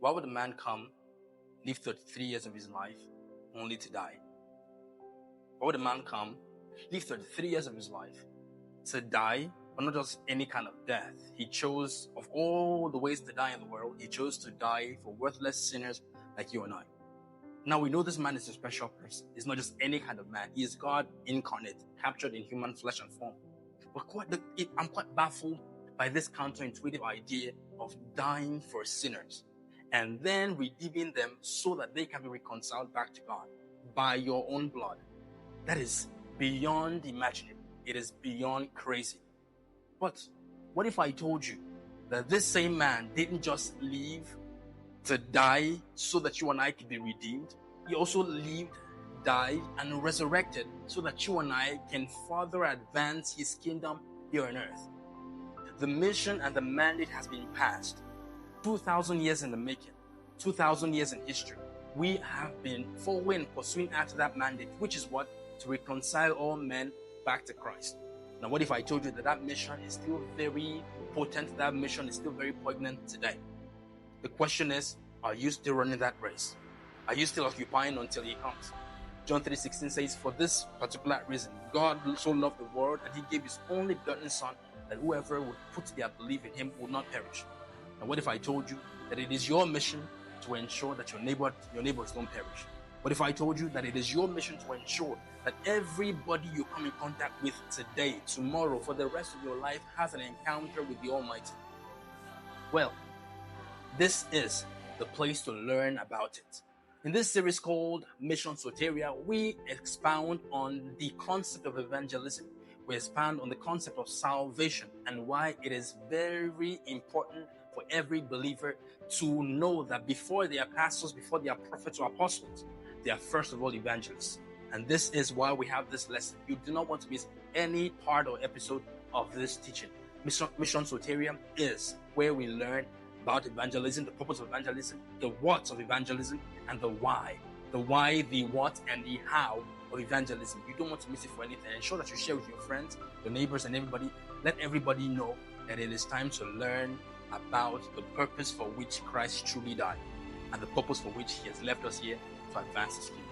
Why would a man come, live 33 years of his life, only to die? Why would a man come, live 33 years of his life, to die, but not just any kind of death? He chose, of all the ways to die in the world, he chose to die for worthless sinners like you and I. Now we know this man is a special person. He's not just any kind of man. He is God incarnate, captured in human flesh and form. But I'm quite baffled by this counterintuitive idea of dying for sinners and then redeeming them so that they can be reconciled back to God by your own blood. That is beyond imaginable. It is beyond crazy. But what if I told you that this same man didn't just live to die so that you and I could be redeemed? He also lived, died, and resurrected so that you and I can further advance his kingdom here on earth. The mission and the mandate has been passed. 2,000 years in the making, 2,000 years in history. We have been following and pursuing after that mandate, which is what? To reconcile all men back to Christ. Now, what if I told you that that mission is still very potent, that mission is still very poignant today? The question is, are you still running that race? Are you still occupying until he comes? John 3:16 says, for this particular reason, God so loved the world that he gave his only begotten son, that whoever would put their belief in him would not perish. Now, what if I told you that it is your mission to ensure that your neighbors don't perish? What if I told you that it is your mission to ensure that everybody you come in contact with today, tomorrow, for the rest of your life has an encounter with the Almighty? Well, this is the place to learn about it. In this series called Mission Soteria, we expound on the concept of evangelism. We expand on the concept of salvation and why it is very important for every believer to know that before they are pastors, before they are prophets or apostles, they are first of all evangelists. And this is why we have this lesson. You do not want to miss any part or episode of this teaching. Mission Soteria is where we learn about evangelism, the purpose of evangelism, the what of evangelism, and the why. The why, the what, and the how of evangelism. You don't want to miss it for anything. Ensure that you share with your friends, your neighbors, and everybody. Let everybody know that it is time to learn about the purpose for which Christ truly died and the purpose for which he has left us here to advance his kingdom.